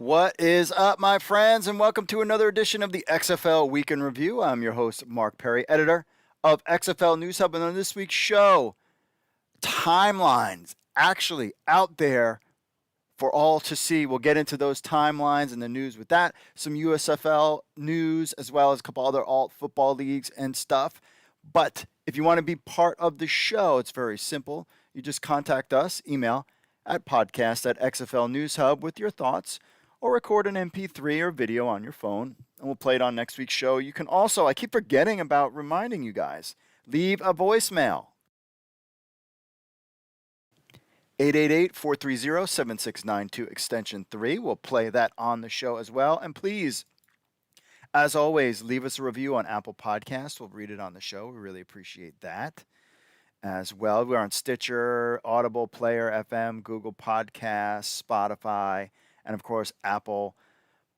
What is up, my friends, and welcome to another edition of the XFL Week in Review. I'm your host, Mark Perry, editor of XFL News Hub, and on this week's show, timelines actually out there for all to see. We'll get into those timelines and the news with that, some USFL news, as well as a couple other alt football leagues and stuff. But if you want to be part of the show, it's very simple. You just contact us, email at podcast@XFL News Hub with your thoughts, or record an MP3 or video on your phone, and we'll play it on next week's show. You can also, I keep forgetting about reminding you guys, leave a voicemail. 888-430-7692, extension 3. We'll play that on the show as well. And please, as always, leave us a review on Apple Podcasts. We'll read it on the show. We really appreciate that as well. We're on Stitcher, Audible, Player FM, Google Podcasts, Spotify, and of course, Apple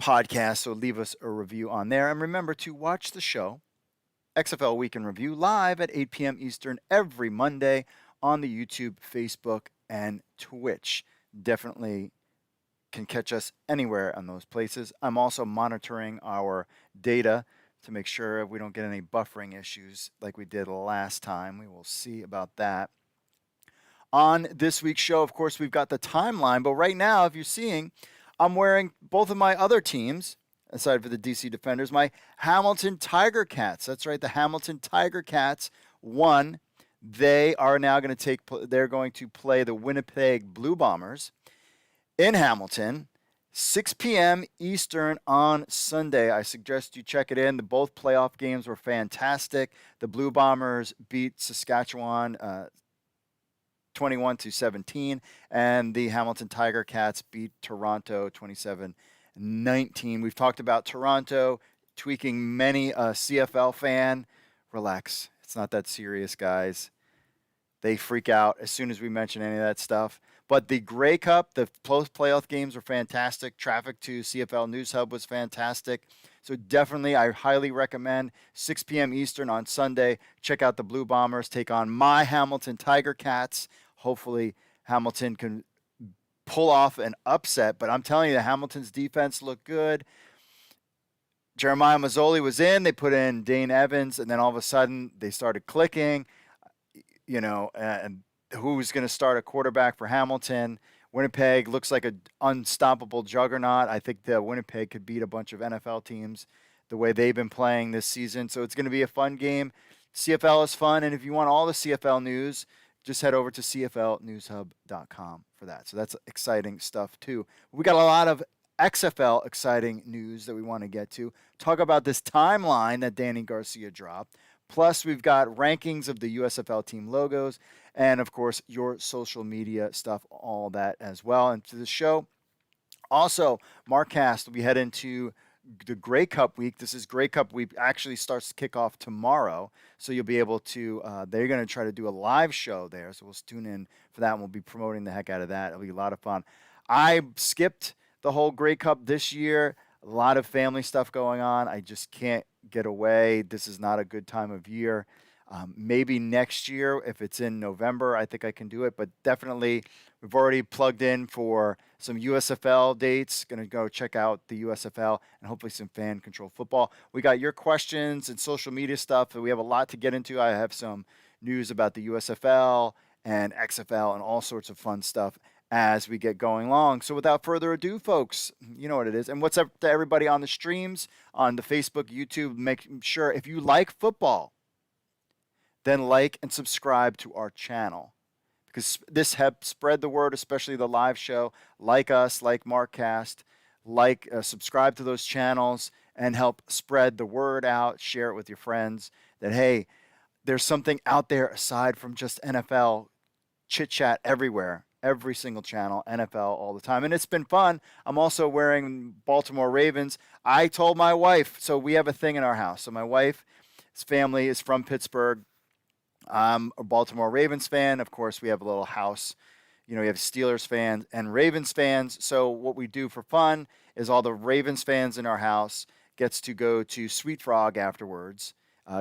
Podcasts. So leave us a review on there. And remember to watch the show, XFL Week in Review, live at 8 p.m. Eastern every Monday on the YouTube, Facebook, and Twitch. Definitely can catch us anywhere on those places. I'm also monitoring our data to make sure we don't get any buffering issues like we did last time. We will see about that. On this week's show, of course, we've got the timeline, but right now, if you're seeing, I'm wearing both of my other teams, aside for the DC Defenders, my Hamilton Tiger Cats. That's right, the Hamilton Tiger Cats won. They are now going to play the Winnipeg Blue Bombers in Hamilton, 6 p.m. Eastern on Sunday. I suggest you check it in. Both playoff games were fantastic. The Blue Bombers beat Saskatchewan 21-17, and the Hamilton Tiger Cats beat Toronto 27-19. We've talked about Toronto tweaking many a CFL fan. Relax. It's not that serious, guys. They freak out as soon as we mention any of that stuff. But the Grey Cup, the post-playoff games were fantastic. Traffic to CFL News Hub was fantastic. So definitely, I highly recommend 6 p.m. Eastern on Sunday. Check out the Blue Bombers take on my Hamilton Tiger Cats. Hopefully, Hamilton can pull off an upset. But I'm telling you, the Hamilton's defense looked good. Jeremiah Mazzoli was in. They put in Dane Evans, and then all of a sudden, they started clicking. And who's going to start a quarterback for Hamilton? Winnipeg looks like an unstoppable juggernaut. I think that Winnipeg could beat a bunch of NFL teams the way they've been playing this season. So it's going to be a fun game. CFL is fun, and if you want all the CFL news, just head over to cflnewshub.com for that. So that's exciting stuff too. We got a lot of XFL exciting news that we want to get to. Talk about this timeline that Danny Garcia dropped. Plus, we've got rankings of the USFL team logos and, of course, your social media stuff, all that as well. And to the show, also, Markcast, we head into the Grey Cup week. This is Grey Cup week. Actually starts to kick off tomorrow. So you'll be able to, they're going to try to do a live show there. So we'll tune in for that, and we'll be promoting the heck out of that. It'll be a lot of fun. I skipped the whole Grey Cup this year. A lot of family stuff going on. I just can't get away. This is not a good time of year. Maybe next year, if it's in November, I think I can do it. But definitely, we've already plugged in for some USFL dates. Going to go check out the USFL and hopefully some fan-controlled football. We got your questions and social media stuff. We have a lot to get into. I have some news about the USFL and XFL and all sorts of fun stuff as we get going along. So without further ado, folks, you know what it is. And what's up to everybody on the streams, on the Facebook, YouTube, make sure if you like football, then like and subscribe to our channel. Because this helps spread the word, especially the live show. Like us, like Markcast, subscribe to those channels and help spread the word out. Share it with your friends that, hey, there's something out there aside from just NFL chit-chat everywhere. Every single channel, NFL all the time. And it's been fun. I'm also wearing Baltimore Ravens. I told my wife, so we have a thing in our house. So my wife's family is from Pittsburgh. I'm a Baltimore Ravens fan. Of course, we have a little house. We have Steelers fans and Ravens fans. So what we do for fun is all the Ravens fans in our house gets to go to Sweet Frog afterwards,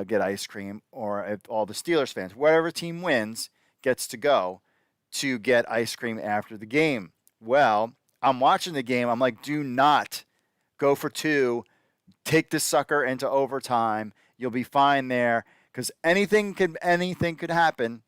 get ice cream, or if all the Steelers fans, whatever team wins, gets to go to get ice cream after the game. Well, I'm watching the game. I'm like, do not go for two. Take this sucker into overtime. You'll be fine there because anything could happen,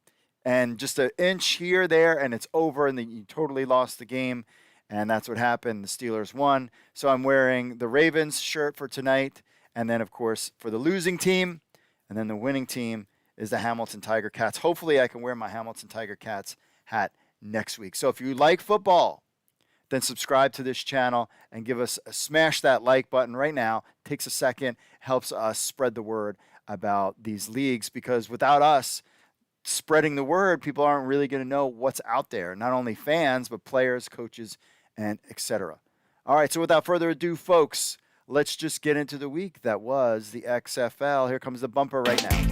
and just an inch here there, and it's over, and then you totally lost the game. And that's what happened. The Steelers won. So I'm wearing the Ravens shirt for tonight, and then of course for the losing team, and then the winning team is the Hamilton Tiger Cats. Hopefully, I can wear my Hamilton Tiger Cats hat next week. So if you like football, then subscribe to this channel and smash that like button right now. It takes a second, helps us spread the word about these leagues, because without us spreading the word, people aren't really going to know what's out there. Not only fans, but players, coaches, and etc. All right, so without further ado, folks, let's just get into the week that was the XFL. Here comes the bumper right now.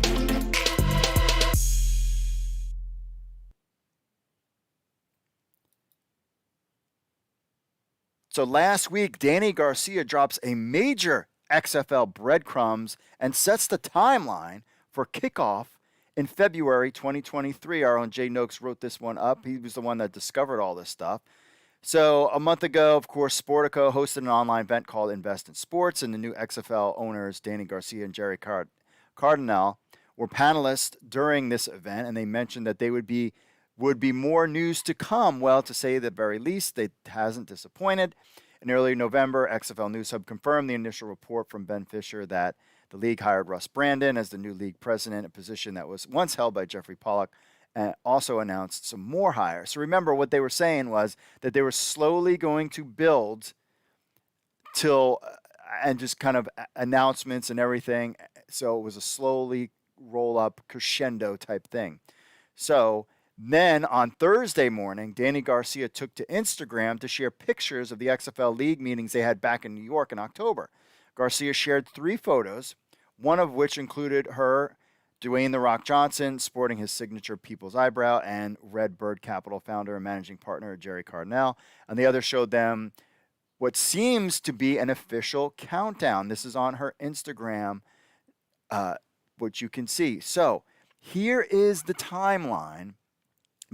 So last week, Danny Garcia drops a major XFL breadcrumbs and sets the timeline for kickoff in February 2023. Our own Jay Noakes wrote this one up. He was the one that discovered all this stuff. So a month ago, of course, Sportico hosted an online event called Invest in Sports, and the new XFL owners, Danny Garcia and Jerry Cardinal, were panelists during this event, and they mentioned that they would be more news to come. Well, to say the very least, it hasn't disappointed. In early November, XFL News Hub confirmed the initial report from Ben Fisher that the league hired Russ Brandon as the new league president, a position that was once held by Jeffrey Pollock, and also announced some more hires. So remember, what they were saying was that they were slowly going to build and just kind of announcements and everything. So it was a slowly roll up crescendo type thing. So then on Thursday morning, Danny Garcia took to Instagram to share pictures of the XFL League meetings they had back in New York in October. Garcia shared 3 photos, one of which included her, Dwayne "The Rock" Johnson, sporting his signature People's Eyebrow, and Red Bird Capital founder and managing partner Jerry Cardinal. And the other showed them what seems to be an official countdown. This is on her Instagram, which you can see. So here is the timeline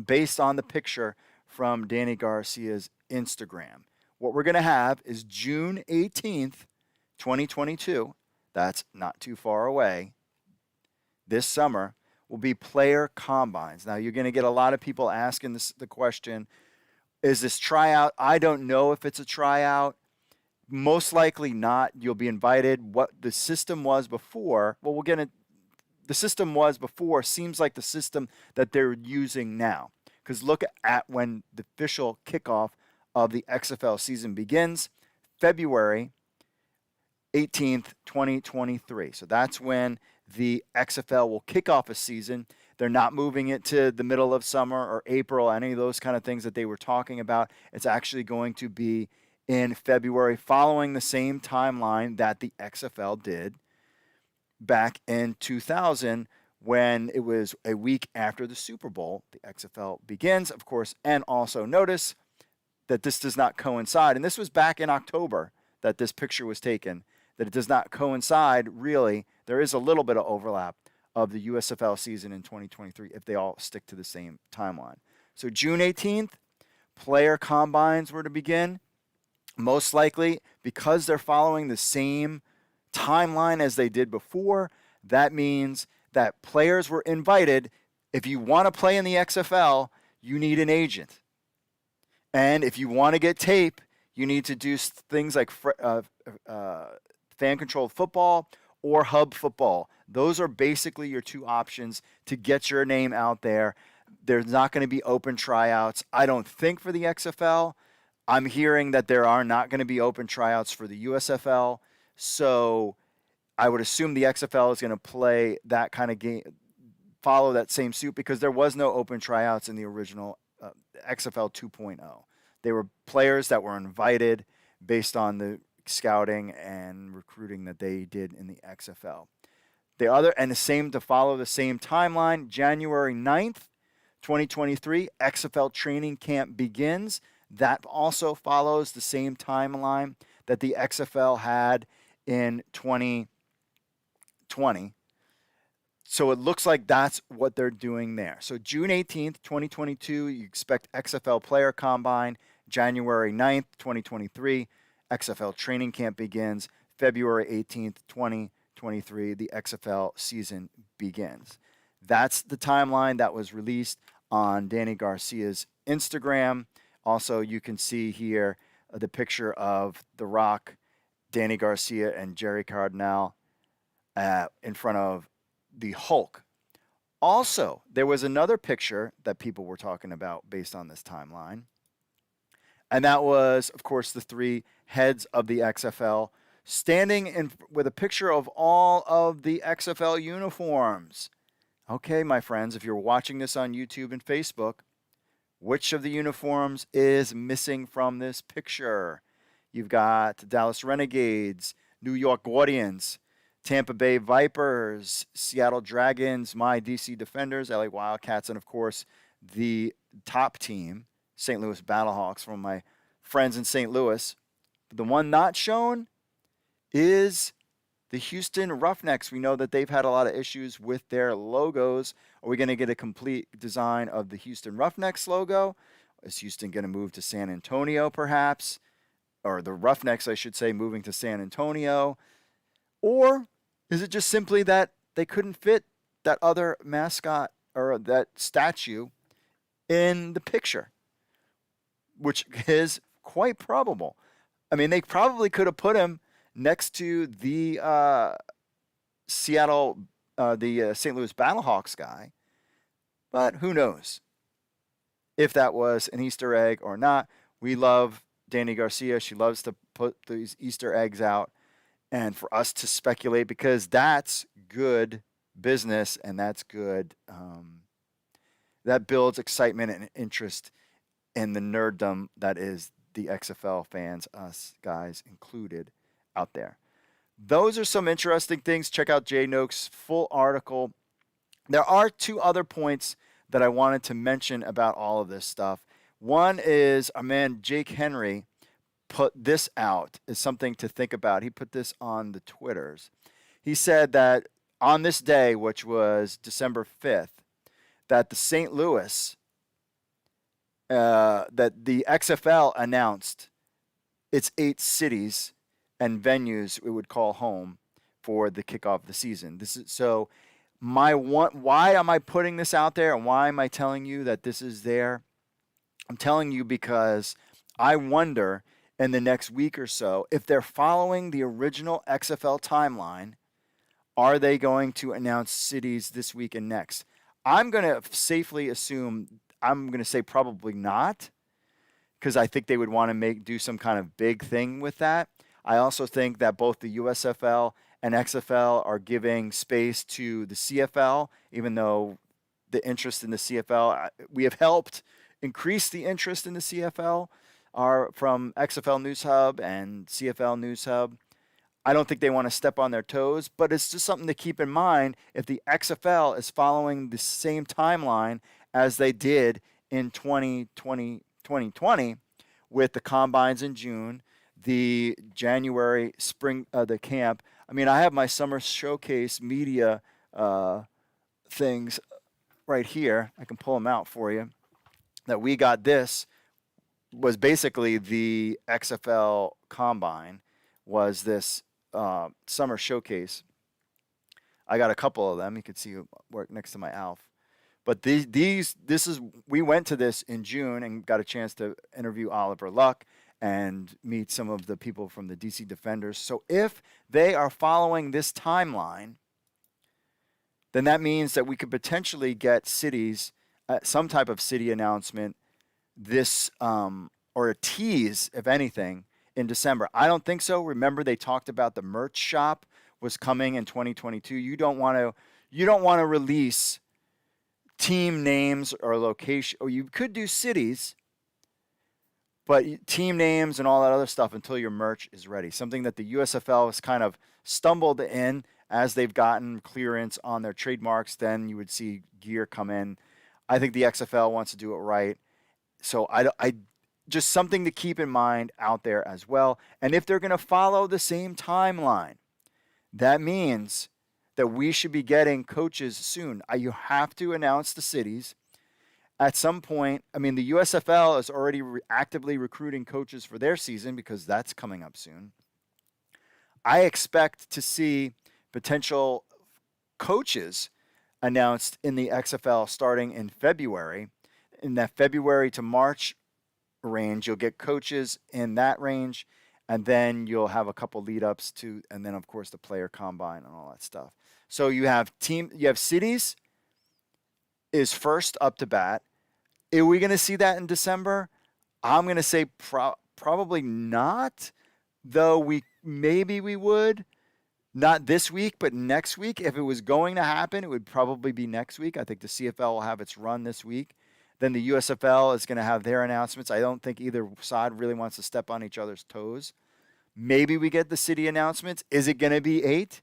based on the picture from Danny Garcia's Instagram. What we're going to have is June 18th, 2022. That's not too far away. This summer will be player combines. Now, you're going to get a lot of people asking the question, is this tryout? I don't know if it's a tryout. Most likely not. You'll be invited. What the system was before, the system was before seems like the system that they're using now. Because look at when the official kickoff of the XFL season begins, February 18th, 2023. So that's when the XFL will kick off a season. They're not moving it to the middle of summer or April, any of those kind of things that they were talking about. It's actually going to be in February, following the same timeline that the XFL did back in 2000, when it was a week after the Super Bowl. The XFL begins, of course, and also notice that this does not coincide. And this was back in October that this picture was taken, that it does not coincide, really. There is a little bit of overlap of the USFL season in 2023 if they all stick to the same timeline. So June 18th, player combines were to begin. Most likely, because they're following the same timeline as they did before, that means that players were invited. If you want to play in the XFL, you need an agent. And if you want to get tape, you need to do things like fan-controlled football or hub football. Those are basically your 2 options to get your name out there. There's not going to be open tryouts, I don't think, for the XFL. I'm hearing that there are not going to be open tryouts for the USFL. So I would assume the XFL is going to play that kind of game, follow that same suit, because there was no open tryouts in the original XFL 2.0. They were players that were invited based on the scouting and recruiting that they did in the XFL. To follow the same timeline, January 9th, 2023, XFL training camp begins. That also follows the same timeline that the XFL had in 2020. So it looks like that's what they're doing there. So June 18th, 2022, you expect XFL player combine. January 9th, 2023, XFL training camp begins. February 18th, 2023, the XFL season begins. That's the timeline that was released on Danny Garcia's Instagram. Also, you can see here the picture of The Rock, Danny Garcia, and Jerry Cardinal in front of the Hulk. Also, there was another picture that people were talking about based on this timeline. And that was, of course, the three heads of the XFL standing with a picture of all of the XFL uniforms. Okay, my friends, if you're watching this on YouTube and Facebook, which of the uniforms is missing from this picture? You've got Dallas Renegades, New York Guardians, Tampa Bay Vipers, Seattle Dragons, my DC Defenders, LA Wildcats, and of course, the top team, St. Louis Battlehawks, from my friends in St. Louis. The one not shown is the Houston Roughnecks. We know that they've had a lot of issues with their logos. Are we going to get a complete design of the Houston Roughnecks logo? Is Houston going to move to San Antonio, perhaps? Or the Roughnecks, I should say, moving to San Antonio? Or is it just simply that they couldn't fit that other mascot or that statue in the picture? Which is quite probable. I mean, they probably could have put him next to the St. Louis Battlehawks guy, but who knows if that was an Easter egg or not. We love Danny Garcia. She loves to put these Easter eggs out, and for us to speculate, because that's good business and that's good. That builds excitement and interest in the nerddom that is the XFL fans, us guys included, out there. Those are some interesting things. Check out Jay Noak's full article. There are two other points that I wanted to mention about all of this stuff. One is our man Jake Henry put this out as something to think about. He put this on the Twitters. He said that on this day, which was December 5th, that the St. Louis, that the XFL announced its 8 cities and venues it would call home for the kickoff of the season. This is so. Why am I putting this out there, and why am I telling you that this is there? I'm telling you because I wonder in the next week or so if they're following the original XFL timeline. Are they going to announce cities this week and next? I'm going to safely assume. I'm going to say probably not, because I think they would want to do some kind of big thing with that. I also think that both the USFL and XFL are giving space to the CFL, even though the interest in the CFL, we have helped increase the interest in the CFL from XFL News Hub and CFL News Hub. I don't think they want to step on their toes, but it's just something to keep in mind if the XFL is following the same timeline as they did in 2020 with the combines in June, the January spring, the camp. I mean, I have my summer showcase media things right here. I can pull them out for you. That we got this was basically the XFL combine was this summer showcase. I got a couple of them. You can see work next to my Alf. But we went to this in June and got a chance to interview Oliver Luck and meet some of the people from the DC Defenders. So if they are following this timeline, then that means that we could potentially get cities, some type of city announcement this, or a tease, if anything, in December. I don't think so. Remember, they talked about the merch shop was coming in 2022. You don't want to release team names or location, or you could do cities, but team names and all that other stuff until your merch is ready. Something that the USFL has kind of stumbled in as they've gotten clearance on their trademarks. Then you would see gear come in. I think the XFL wants to do it right. So I just something to keep in mind out there as well. And if they're going to follow the same timeline, that means that we should be getting coaches soon. You have to announce the cities, at some point, I mean, the USFL is already actively recruiting coaches for their season because that's coming up soon. I expect to see potential coaches announced in the XFL starting in February. In that February to March range, you'll get coaches in that range, and then you'll have a couple lead ups to, and then of course the player combine and all that stuff. So you have cities is first up to bat. Are we going to see that in December? I'm going to say probably not, though maybe we would. Not this week, but next week. If it was going to happen, it would probably be next week. I think the CFL will have its run this week. Then the USFL is going to have their announcements. I don't think either side really wants to step on each other's toes. Maybe we get the city announcements. Is it going to be 8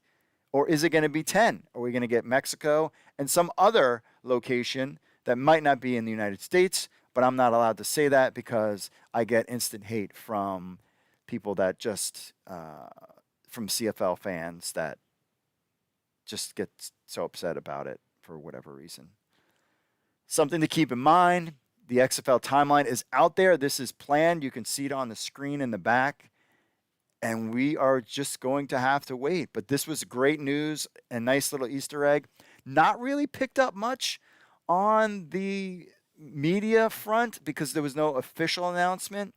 or is it going to be 10? Are we going to get Mexico and some other location that might not be in the United States? But I'm not allowed to say that because I get instant hate from people that just from CFL fans that just get so upset about it for whatever reason. Something to keep in mind, the XFL timeline is out there. This is planned. You can see it on the screen in the back. And we are just going to have to wait. But this was great news, a nice little Easter egg. Not really picked up much on the media front because there was no official announcement.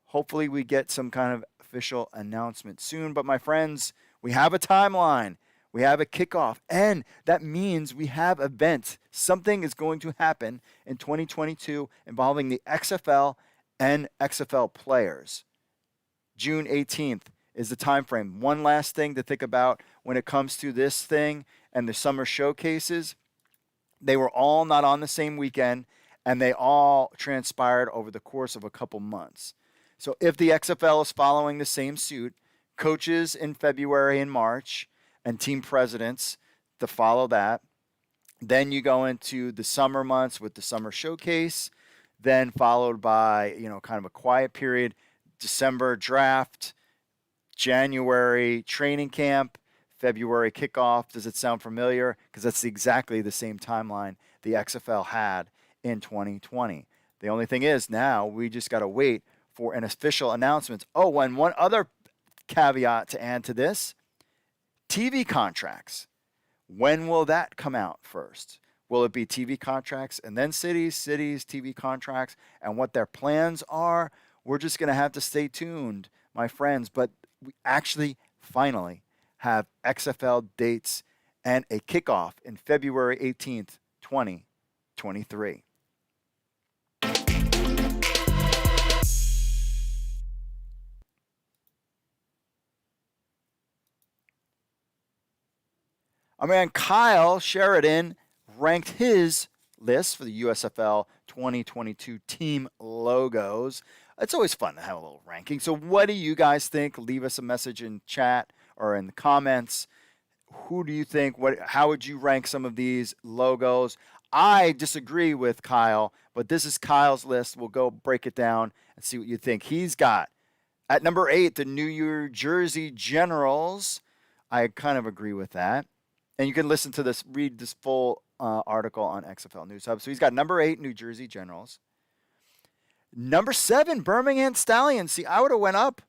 Hopefully we get some kind of official announcement soon. But my friends, we have a timeline. We have a kickoff. And that means we have events. Something is going to happen in 2022 involving the XFL and XFL players. June 18th is the time frame. One last thing to think about when it comes to this thing and the summer showcases. They were all not on the same weekend, and they all transpired over the course of a couple months. So if the XFL is following the same suit, coaches in February and March and team presidents to follow that. Then you go into the summer months with the summer showcase, then followed by, kind of a quiet period, December draft, January training camp, February kickoff. Does it sound familiar? Because that's exactly the same timeline the XFL had in 2020. The only thing is now we just got to wait for an official announcement. Oh, and one other caveat to add to this, TV contracts. When will that come out first? Will it be TV contracts and then cities, TV contracts, and what their plans are? We're just going to have to stay tuned, my friends. But we actually finally have XFL dates and a kickoff in February 18th, 2023. Our man Kyle Sheridan ranked his list for the USFL 2022 team logos. It's always fun to have a little ranking. So what do you guys think? Leave us a message in chat or in the comments. Who do you think? How would you rank some of these logos? I disagree with Kyle, but this is Kyle's list. We'll go break it down and see what you think. He's got at number 8 the New Jersey Generals. I kind of agree with that. And you can listen to this, read this full article on XFL News Hub. So he's got number 8, New Jersey Generals. Number 7, Birmingham Stallions. See, I would have went up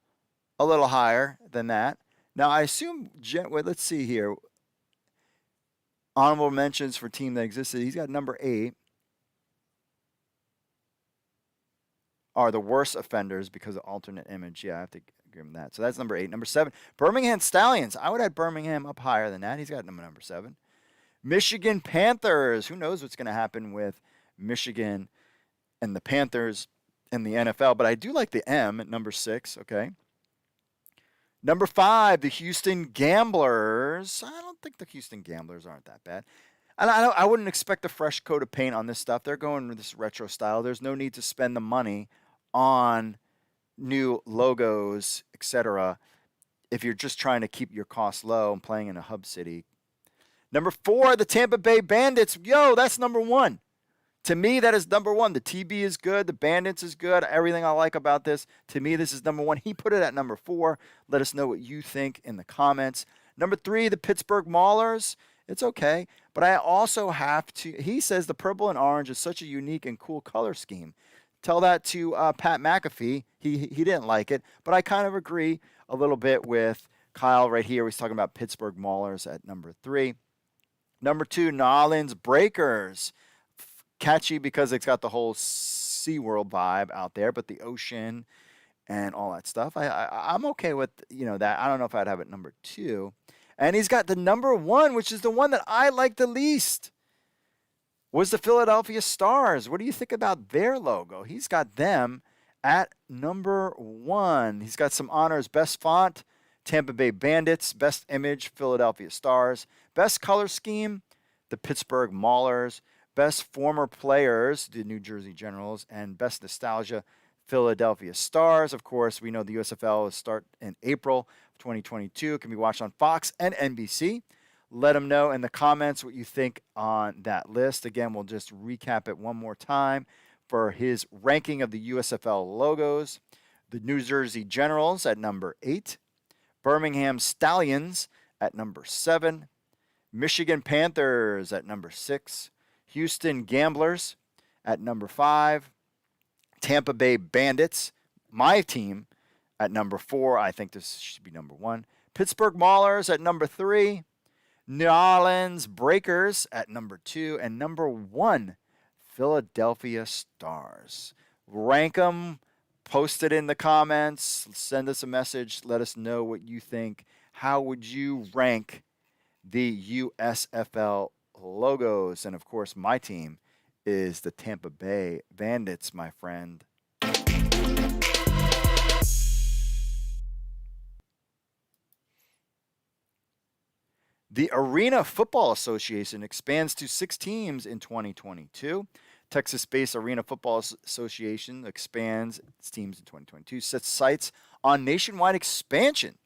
a little higher than that. Now, I assume, let's see here. Honorable mentions for team that existed. He's got number 8. Are the worst offenders because of alternate image. Yeah, I have to give him that. So that's number 8. Number 7, Birmingham Stallions. I would have Birmingham up higher than that. He's got number 7. Michigan Panthers. Who knows what's going to happen with Michigan and the Panthers in the NFL. But I do like the M at number 6. Okay. Number 5, the Houston Gamblers. I don't think the Houston Gamblers aren't that bad. And I wouldn't expect a fresh coat of paint on this stuff. They're going with this retro style. There's no need to spend the money on new logos, etc., if you're just trying to keep your costs low and playing in a hub city. Number 4, the Tampa Bay Bandits. Yo, that's number 1. To me, that is number 1. The TB is good. The Bandits is good. Everything I like about this. To me, this is number 1. He put it at number 4. Let us know what you think in the comments. Number 3, the Pittsburgh Maulers. It's okay. But I also have to, he says the purple and orange is such a unique and cool color scheme. Tell that to Pat McAfee. He didn't like it, but I kind of agree a little bit with Kyle right here. He's talking about Pittsburgh Maulers at number 3. Number 2, Nolans Breakers. Catchy because it's got the whole SeaWorld vibe out there, but the ocean and all that stuff. I'm okay with that. I don't know if I'd have it number 2. And he's got the number 1, which is the one that I like the least, was the Philadelphia Stars. What do you think about their logo? He's got them at number 1. He's got some honors: best font, Tampa Bay Bandits; best image, Philadelphia Stars; best color scheme, the Pittsburgh Maulers; best former players, the New Jersey Generals; and best nostalgia, Philadelphia Stars. Of course, we know the USFL will start in April of 2022. It can be watched on Fox and NBC. Let them know in the comments what you think on that list. Again, we'll just recap it one more time for his ranking of the USFL logos. The New Jersey Generals at number 8. Birmingham Stallions at number 7. Michigan Panthers at number 6. Houston Gamblers at number 5. Tampa Bay Bandits, my team, at number 4. I think this should be number 1. Pittsburgh Maulers at number 3. New Orleans Breakers at number 2. And number 1, Philadelphia Stars. Rank them, post it in the comments, send us a message, let us know what you think. How would you rank the USFL logos? And of course, my team is the Tampa Bay Bandits, my friend. The Arena Football Association expands to 6 teams in 2022. Texas-based Arena Football Association expands its teams in 2022, sets sights on nationwide expansion.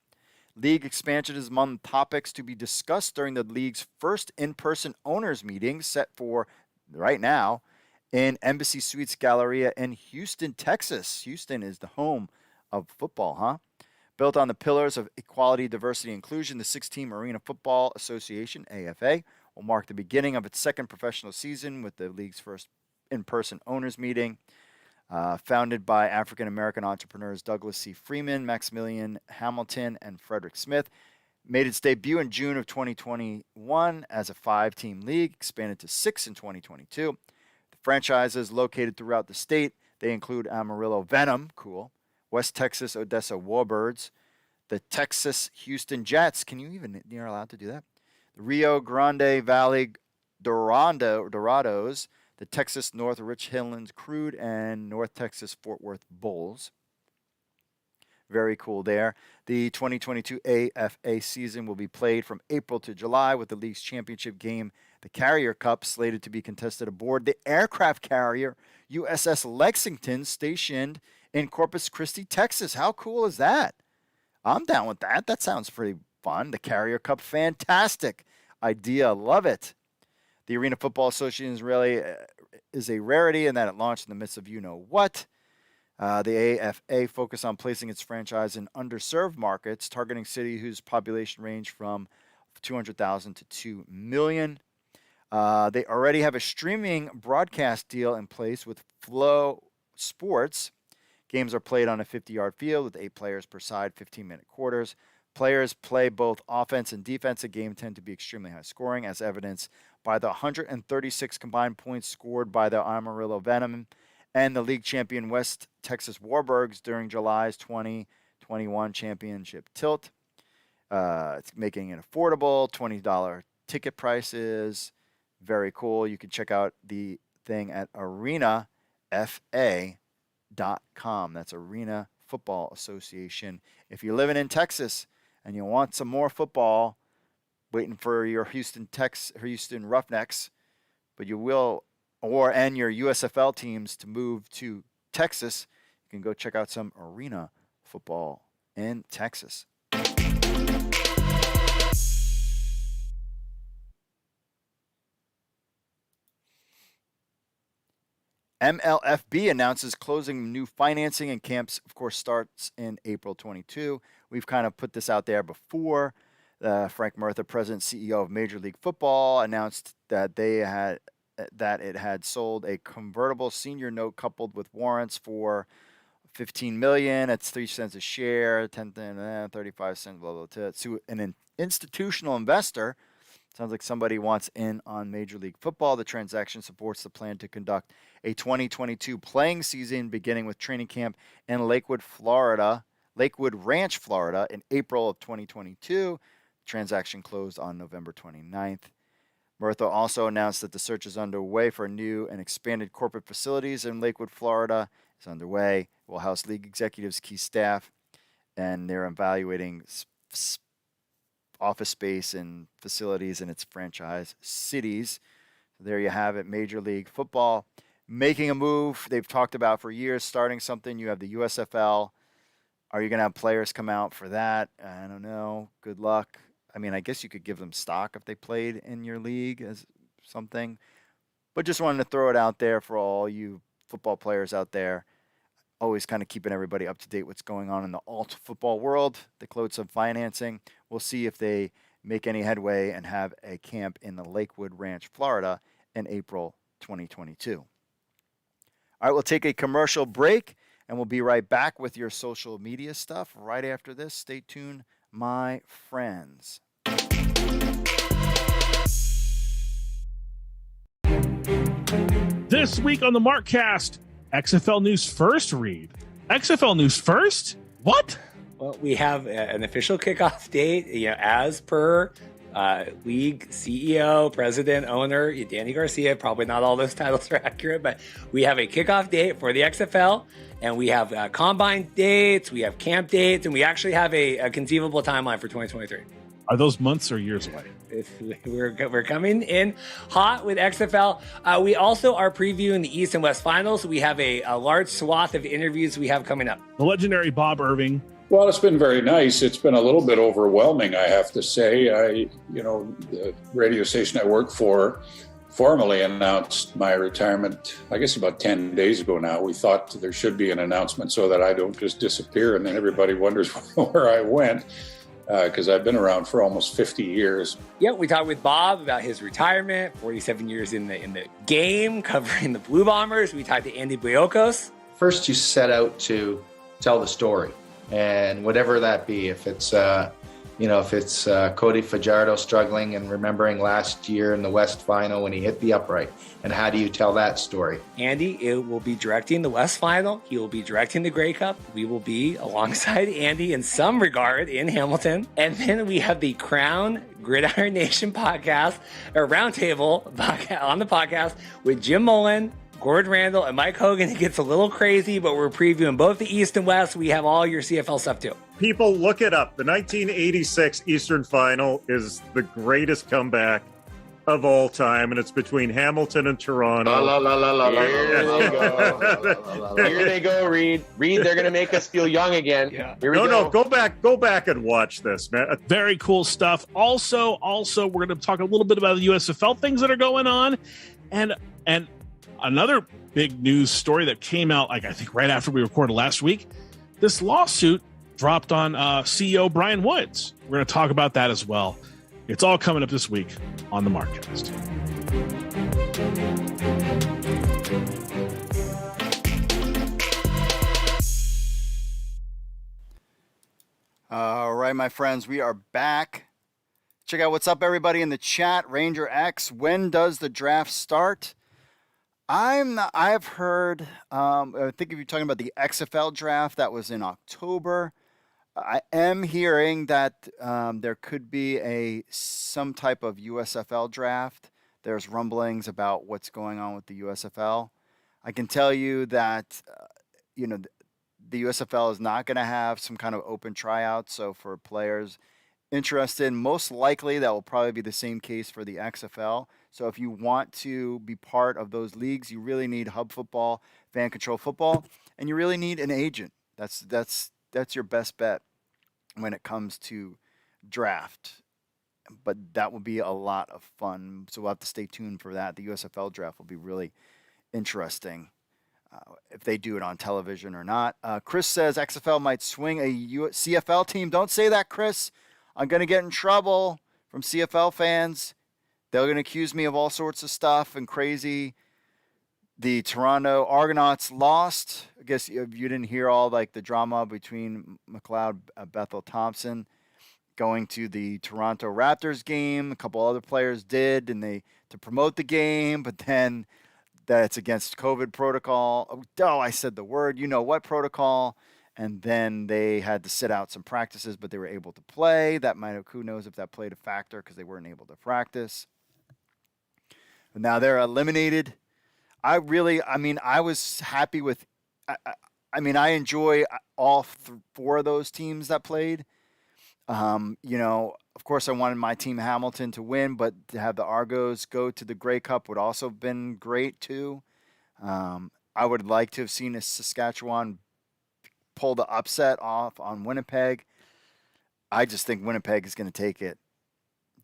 League expansion is among topics to be discussed during the league's first in-person owners meeting, set for right now in Embassy Suites Galleria in Houston, Texas. Houston is the home of football, huh? Built on the pillars of equality, diversity, and inclusion, the 6-team Arena Football Association, AFA, will mark the beginning of its second professional season with the league's first in-person owners meeting. Founded by African-American entrepreneurs Douglas C. Freeman, Maximilian Hamilton, and Frederick Smith, made its debut in June of 2021 as a 5-team league, expanded to 6 in 2022. The franchises located throughout the state, they include Amarillo Venom, cool, West Texas Odessa Warbirds, the Texas Houston Jets. You're allowed to do that? The Rio Grande Valley Dorados, the Texas North Richlands Crude, and North Texas Fort Worth Bulls. Very cool there. The 2022 AFA season will be played from April to July, with the league's championship game, the Carrier Cup, slated to be contested aboard the aircraft carrier USS Lexington, stationed in Corpus Christi, Texas. How cool is that? I'm down with that. That sounds pretty fun. The Carrier Cup, fantastic idea. Love it. The Arena Football Association is a rarity in that it launched in the midst of you-know-what. The AFA focused on placing its franchise in underserved markets, targeting cities whose population range from 200,000 to 2 million. They already have a streaming broadcast deal in place with Flow Sports. Games are played on a 50-yard field with 8 players per side, 15-minute quarters. Players play both offense and defense. The game tend to be extremely high scoring, as evidenced by the 136 combined points scored by the Amarillo Venom and the league champion West Texas Warbirds during July's 2021 championship tilt. It's making it affordable, $20 ticket prices. Very cool. You can check out the thing at arenafa.com. That's Arena Football Association. If you're living in Texas and you want some more football, waiting for your Houston Roughnecks, but you will, and your USFL teams to move to Texas, you can go check out some Arena Football in Texas. MLFB announces closing new financing, and camps, of course, starts in April 22. We've kind of put this out there before. Frank Murtha, president CEO of Major League Football, announced that it had sold a convertible senior note coupled with warrants for $15 million. That's 3 cents a share, 35 cents, blah, blah, blah, to an institutional investor. Sounds like somebody wants in on Major League Football. The transaction supports the plan to conduct a 2022 playing season beginning with training camp in Lakewood Ranch, Florida in April of 2022. The transaction closed on November 29th. Murtha also announced that the search is underway for new and expanded corporate facilities in Lakewood, Florida. It's underway. Will house league executives, key staff, and they're evaluating office space and facilities in its franchise cities. So there you have it. Major League Football making a move they've talked about for years, starting something. You have the USFL. Are you going to have players come out for that? I don't know. Good luck. I mean, I guess you could give them stock if they played in your league as something. But just wanted to throw it out there for all you football players out there. Always kind of keeping everybody up to date what's going on in the alt football world. They closed some financing. We'll see if they make any headway and have a camp in the Lakewood Ranch, Florida in April 2022. All right, we'll take a commercial break and we'll be right back with your social media stuff right after this. Stay tuned, my friends. This week on the Markcast, XFL News First read. XFL News First? What? Well, we have an official kickoff date, as per league CEO, president, owner, Danny Garcia. Probably not all those titles are accurate, but we have a kickoff date for the XFL, and we have combine dates, we have camp dates, and we actually have a conceivable timeline for 2023. Are those months or years away? We're coming in hot with XFL. We also are previewing the East and West Finals. We have a large swath of interviews we have coming up. The legendary Bob Irving. Well, it's been very nice. It's been a little bit overwhelming, I have to say. The radio station I work for formally announced my retirement, I guess about 10 days ago now. We thought there should be an announcement so that I don't just disappear and then everybody wonders where I went. Because I've been around for almost 50 years. Yeah, we talked with Bob about his retirement, 47 years in the game, covering the Blue Bombers. We talked to Andy Bliokos. First, you set out to tell the story, and whatever that be, if it's Cody Fajardo struggling and remembering last year in the West Final when he hit the upright, and how do you tell that story? Andy will be directing the West Final. He will be directing the Grey Cup. We will be alongside Andy in some regard in Hamilton. And then we have the Crown Gridiron Nation podcast, or roundtable on the podcast with Jim Mullen, Gord Randall, and Mike Hogan. It gets a little crazy, but we're previewing both the East and West. We have all your CFL stuff too. People, look it up. The 1986 Eastern Final is the greatest comeback of all time, and it's between Hamilton and Toronto. Here they go. Here they go, Reed. They're going to make us feel young again. Yeah. No, go back and watch this, man. Very cool stuff. Also, we're going to talk a little bit about the USFL things that are going on, and another big news story that came out, I think right after we recorded last week. This lawsuit dropped on CEO Brian Woods. We're going to talk about that as well. It's all coming up this week on the Markcast. All right, my friends, we are back. Check out what's up, everybody in the chat. Ranger X, when does the draft start? I've heard, I think if you're talking about the XFL draft, that was in October. I am hearing that there could be some type of USFL draft. There's rumblings about what's going on with the USFL. I can tell you that, the USFL is not going to have some kind of open tryout. So for players interested, most likely that will probably be the same case for the XFL. So if you want to be part of those leagues, you really need hub football, fan control football, and you really need an agent. That's your best bet when it comes to draft. But that will be a lot of fun. So we'll have to stay tuned for that. The USFL draft will be really interesting if they do it on television or not. Chris says XFL might swing a CFL team. Don't say that, Chris. I'm going to get in trouble from CFL fans. They're going to accuse me of all sorts of stuff and crazy. The Toronto Argonauts lost. I guess you didn't hear all like the drama between McLeod, Bethel Thompson going to the Toronto Raptors game. A couple other players did, and they to promote the game, but then that's against COVID protocol. Oh, I said the word. You know what protocol? And then they had to sit out some practices, but they were able to play. That might have, who knows if that played a factor because they weren't able to practice. But now they're eliminated. I was happy with. I enjoy all four of those teams that played. Of course, I wanted my team Hamilton to win, but to have the Argos go to the Grey Cup would also have been great too. I would like to have seen a Saskatchewan pull the upset off on Winnipeg. I just think Winnipeg is going to take it.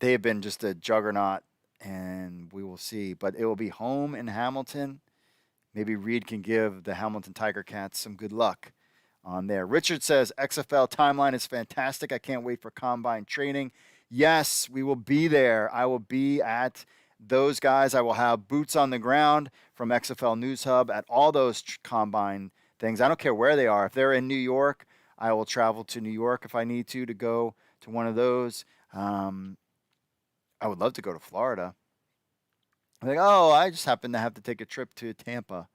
They have been just a juggernaut, and we will see. But it will be home in Hamilton. Maybe Reed can give the Hamilton Tiger Cats some good luck on there. Richard says, XFL timeline is fantastic. I can't wait for combine training. Yes, we will be there. I will be at those guys. I will have boots on the ground from XFL News Hub at all those combine things. I don't care where they are. If they're in New York, I will travel to New York if I need to go to one of those. I would love to go to Florida. I'm like, oh, I just happen to have to take a trip to Tampa.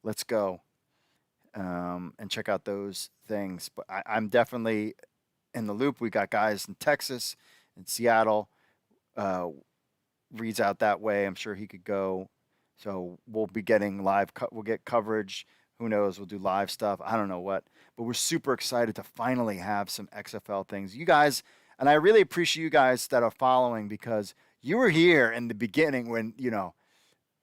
Let's go and check out those things. But I'm definitely in the loop. We got guys in Texas, in Seattle. Reed's out that way. I'm sure he could go. So we'll be getting live. We'll get coverage. Who knows? We'll do live stuff. I don't know what. But we're super excited to finally have some XFL things. You guys, and I really appreciate you guys that are following because you were here in the beginning when,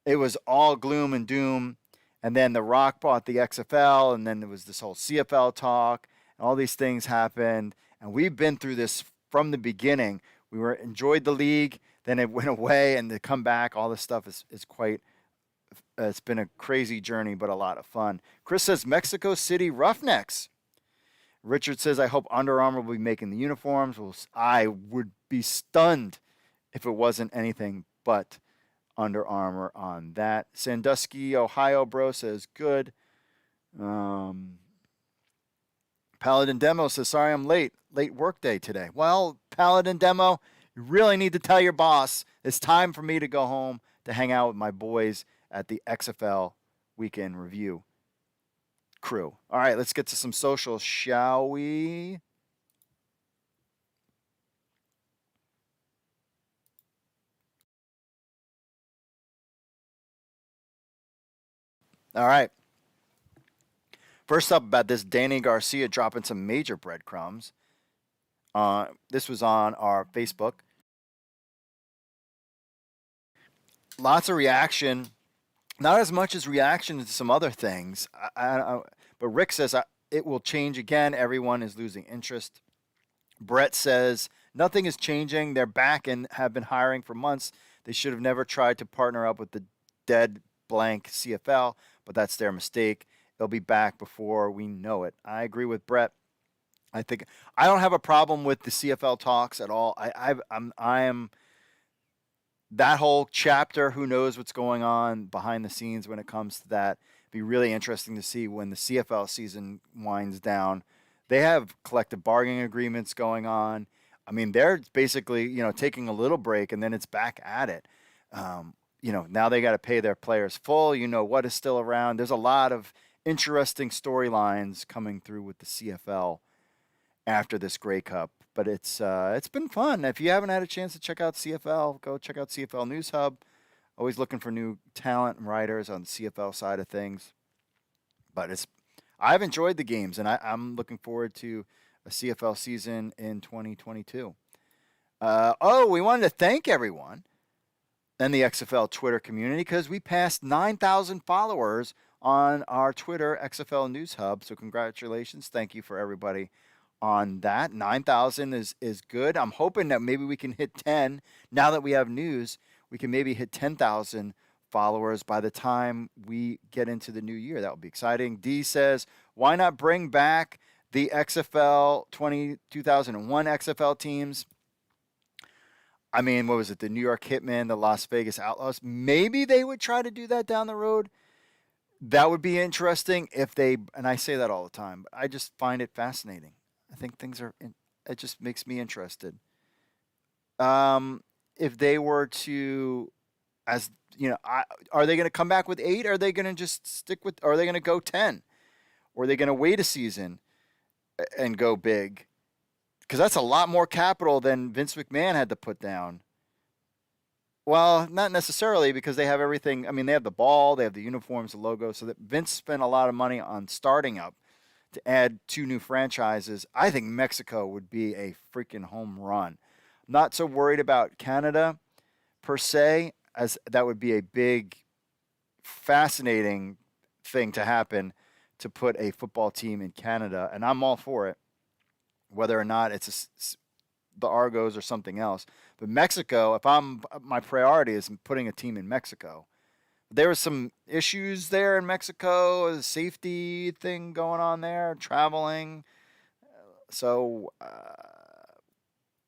it was all gloom and doom. And then The Rock bought the XFL, and then there was this whole CFL talk, and all these things happened. And we've been through this from the beginning. We enjoyed the league, then it went away, and to come back, all this stuff is quite. It's been a crazy journey, but a lot of fun. Chris says Mexico City Roughnecks. Richard says, I hope Under Armour will be making the uniforms. Well, I would be stunned if it wasn't anything but Under Armour on that. Sandusky, Ohio bro says, good. Paladin Demo says, sorry I'm late. Late work day today. Well, Paladin Demo, you really need to tell your boss it's time for me to go home to hang out with my boys at the XFL Weekend Review crew. All right, let's get to some socials, shall we? All right. First up about this, Danny Garcia dropping some major breadcrumbs. This was on our Facebook. Lots of reaction. Not as much as reaction to some other things. But Rick says it will change again. Everyone is losing interest. Brett says nothing is changing. They're back and have been hiring for months. They should have never tried to partner up with the dead blank CFL, but that's their mistake. They'll be back before we know it. I agree with Brett. I think I don't have a problem with the CFL talks at all. I am that whole chapter. Who knows what's going on behind the scenes when it comes to that? It'd be really interesting to see when the CFL season winds down. They have collective bargaining agreements going on. I mean, they're basically taking a little break and then it's back at it. Now they got to pay their players full. What is still around? There's a lot of interesting storylines coming through with the CFL after this Grey Cup, but it's been fun. If you haven't had a chance to check out CFL, go check out CFL News Hub. Always looking for new talent and writers on the CFL side of things. But I've enjoyed the games, and I'm looking forward to a CFL season in 2022. We wanted to thank everyone in the XFL Twitter community because we passed 9,000 followers on our Twitter XFL News Hub. So congratulations. Thank you for everybody on that. 9,000 is good. I'm hoping that maybe we can hit 10. Now that we have news, we can maybe hit 10,000 followers by the time we get into the new year. That would be exciting. D says, why not bring back the XFL 2001 XFL teams? I mean, what was it? The New York Hitmen, the Las Vegas Outlaws. Maybe they would try to do that down the road. That would be interesting if they, and I say that all the time, but I just find it fascinating. I think it just makes me interested. If they were to, as you know, are they going to come back with 8? Are they going to just stick with, are they going to go 10? Or are they going to wait a season and go big? Because that's a lot more capital than Vince McMahon had to put down. Well, not necessarily, because they have everything. I mean, they have the ball, they have the uniforms, the logo. So that Vince spent a lot of money on starting up to add 2 new franchises. I think Mexico would be a freaking home run. Not so worried about Canada per se, as that would be a big, fascinating thing to happen, to put a football team in Canada, and I'm all for it, whether or not it's the Argos or something else. But Mexico, my priority is putting a team in Mexico. There was some issues there in Mexico, a safety thing going on there, traveling. So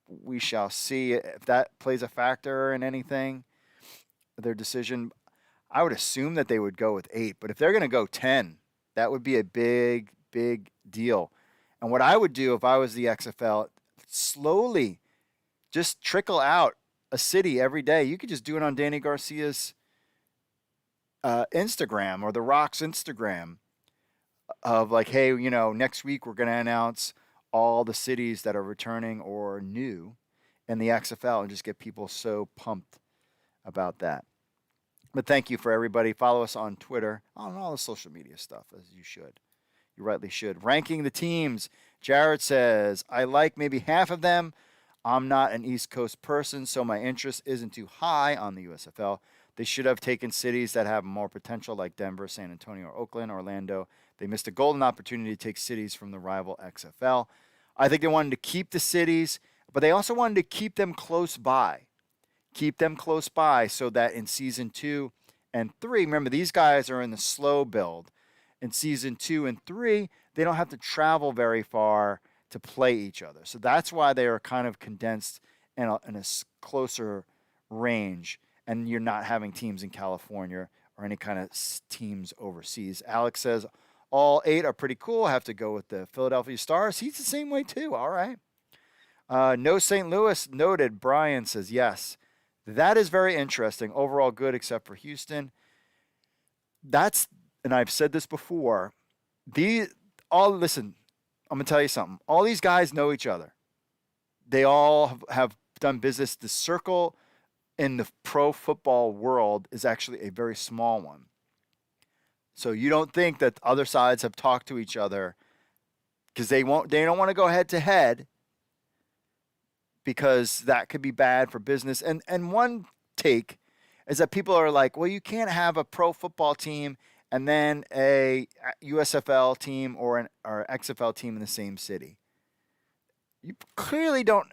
we shall see if that plays a factor in anything, their decision. I would assume that they would go with 8, but if they're going to go 10, that would be a big, big deal. And what I would do if I was the XFL, slowly just trickle out a city every day. You could just do it on Danny Garcia's Instagram or The Rock's Instagram of like, hey, next week we're going to announce all the cities that are returning or new in the XFL, and just get people so pumped about that. But thank you for everybody. Follow us on Twitter, on all the social media stuff, as you should. You rightly should. Ranking the teams. Jared says, I like maybe half of them. I'm not an East Coast person, so my interest isn't too high on the USFL. They should have taken cities that have more potential, like Denver, San Antonio, Oakland, Orlando. They missed a golden opportunity to take cities from the rival XFL. I think they wanted to keep the cities, but they also wanted to keep them close by. Keep them close by so that in season 2 and 3, remember, these guys are in the slow build. In season 2 and 3, they don't have to travel very far to play each other. So that's why they are kind of condensed in a closer range, and you're not having teams in California or any kind of teams overseas. Alex says all 8 are pretty cool. I have to go with the Philadelphia Stars. He's the same way too. All right. No St. Louis noted. Brian says yes. That is very interesting. Overall good, except for Houston. And I've said this before. Listen, I'm going to tell you something. All these guys know each other. They all have done business. The circle in the pro football world is actually a very small one. So you don't think that other sides have talked to each other, because they don't want to go head to head, because that could be bad for business. And one take is that people are like, well, you can't have a pro football team and then a USFL team or XFL team in the same city. You clearly don't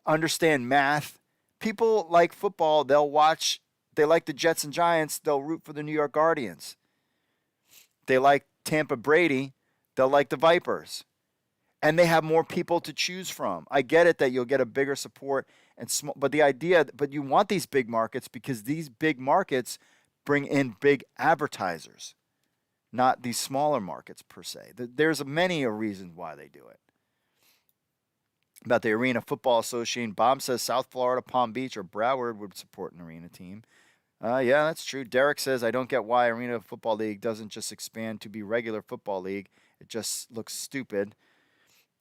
understand math. People like football. They like the Jets and Giants. They'll root for the New York Guardians. They like Tampa Brady. They'll like the Vipers. And they have more people to choose from. I get it that you'll get a bigger support, but you want these big markets because these big markets bring in big advertisers, not these smaller markets per se. There's many reasons why they do it. About the Arena Football Association, Bob says South Florida, Palm Beach, or Broward would support an arena team. Yeah, that's true. Derek says, I don't get why Arena Football League doesn't just expand to be regular football league. It just looks stupid.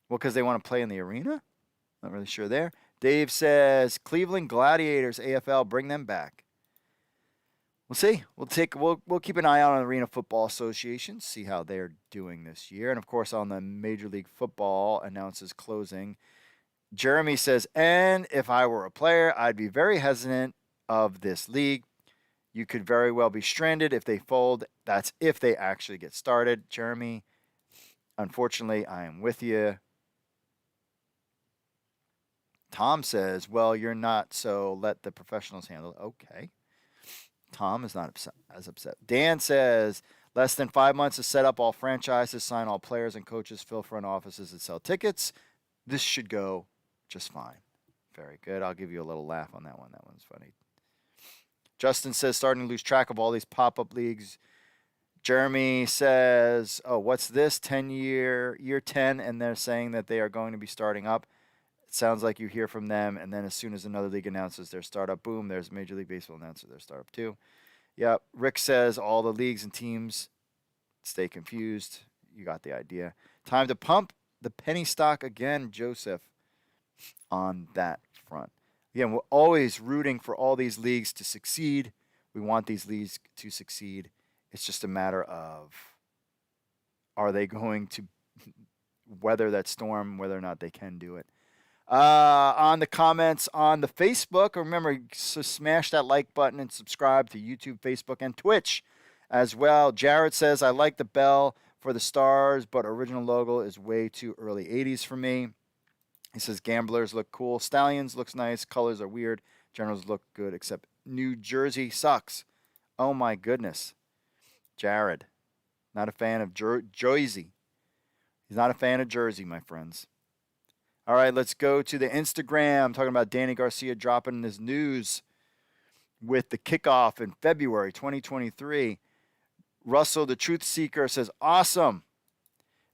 Well, because they want to play in the arena? Not really sure there. Dave says, Cleveland Gladiators, AFL, bring them back. We'll see. We'll keep an eye out on the Arena Football Association, see how they're doing this year. And, of course, on the Major League Football announces closing. Jeremy says, and if I were a player, I'd be very hesitant of this league. You could very well be stranded if they fold. That's if they actually get started. Jeremy, unfortunately, I am with you. Tom says, well, you're not, so let the professionals handle it. Okay. Tom is not as upset. Dan says, less than 5 months to set up all franchises, sign all players and coaches, fill front offices, and sell tickets. This should go just fine. Very good. I'll give you a little laugh on that one. That one's funny. Justin says, starting to lose track of all these pop-up leagues. Jeremy says, oh, what's this? Year 10, and they're saying that they are going to be starting up. It sounds like you hear from them, and then as soon as another league announces their startup, boom, there's Major League Baseball announces their startup too. Yep. Rick says all the leagues and teams stay confused. You got the idea. Time to pump the penny stock again, Joseph, on that front. Again, we're always rooting for all these leagues to succeed. We want these leagues to succeed. It's just a matter of, are they going to weather that storm, whether or not they can do it. On the comments on the Facebook, remember, so smash that like button and subscribe to YouTube, Facebook, and Twitch as well. Jared says, I like the bell for the stars, but original logo is way too early 80s for me. He says, gamblers look cool. Stallions looks nice. Colors are weird. Generals look good, except New Jersey sucks. Oh, my goodness. Jared, not a fan of Jersey. He's not a fan of Jersey, my friends. All right, let's go to the Instagram. Talking about Danny Garcia dropping his news with the kickoff in February 2023. Russell, the Truth Seeker, says, awesome.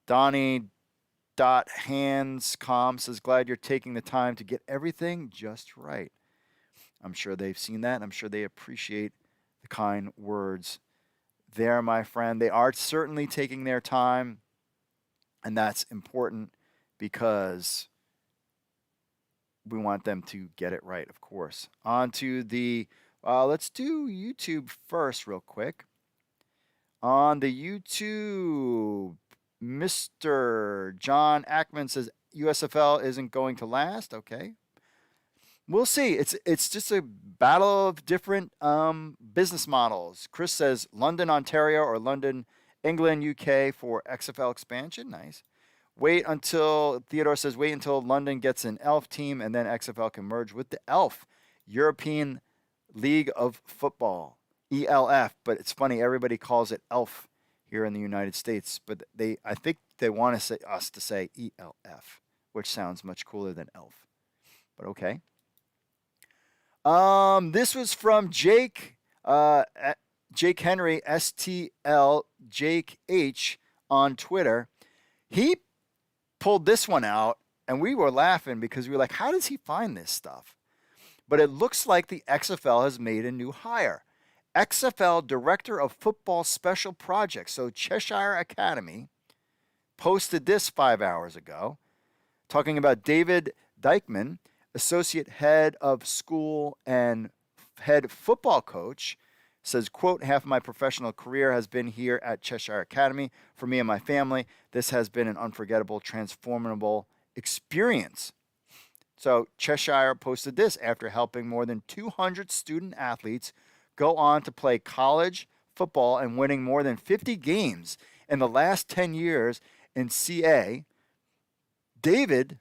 Donnie.handscom says, glad you're taking the time to get everything just right. I'm sure they've seen that, and I'm sure they appreciate the kind words there, my friend. They are certainly taking their time, and that's important because we want them to get it right, of course. On to the, let's do YouTube first real quick. On the YouTube, Mr. John Ackman says USFL isn't going to last. Okay. We'll see. It's just a battle of different business models. Chris says London, Ontario, or London, England, UK for XFL expansion. Nice. Theodore says, wait until London gets an ELF team and then XFL can merge with the ELF, European League of Football, ELF. But it's funny, everybody calls it ELF here in the United States. But I think they want us to say ELF, which sounds much cooler than ELF. But okay. This was from Jake Henry, STL, Jake H on Twitter. He pulled this one out, and we were laughing because we were like, how does he find this stuff? But it looks like the XFL has made a new hire. XFL Director of Football Special Projects, so Cheshire Academy, posted this 5 hours ago, talking about David Dykeman, Associate Head of School and Head Football Coach, says, quote, half of my professional career has been here at Cheshire Academy. For me and my family, this has been an unforgettable, transformable experience. So Cheshire posted this after helping more than 200 student athletes go on to play college football and winning more than 50 games in the last 10 years in CA. David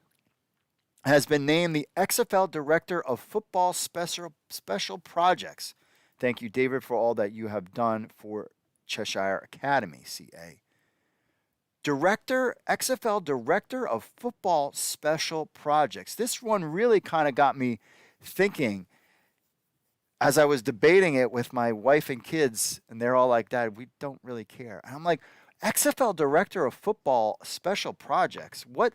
has been named the XFL Director of Football Special Projects. Thank you, David, for all that you have done for Cheshire Academy, CA. XFL Director of Football Special Projects. This one really kind of got me thinking as I was debating it with my wife and kids, and they're all like, Dad, we don't really care. And I'm like, XFL Director of Football Special Projects. What?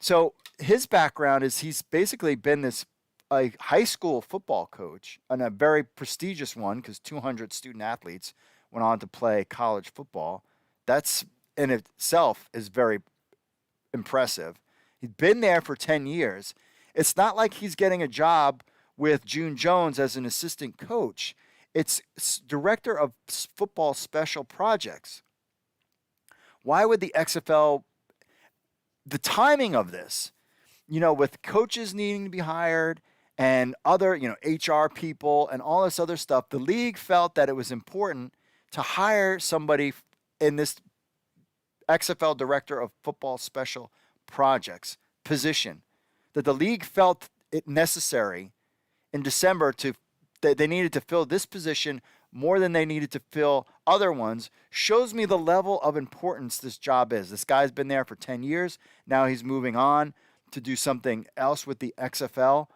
So his background is he's basically been this a high school football coach, and a very prestigious one because 200 student athletes went on to play college football. That's in itself is very impressive. He's been there for 10 years. It's not like he's getting a job with June Jones as an assistant coach. It's Director of Football Special Projects. Why would the XFL, the timing of this, with coaches needing to be hired and other, HR people and all this other stuff, the league felt that it was important to hire somebody in this XFL Director of Football Special Projects position, that the league felt it necessary in December that they needed to fill this position more than they needed to fill other ones, shows me the level of importance this job is. This guy's been there for 10 years. Now he's moving on to do something else with the XFL.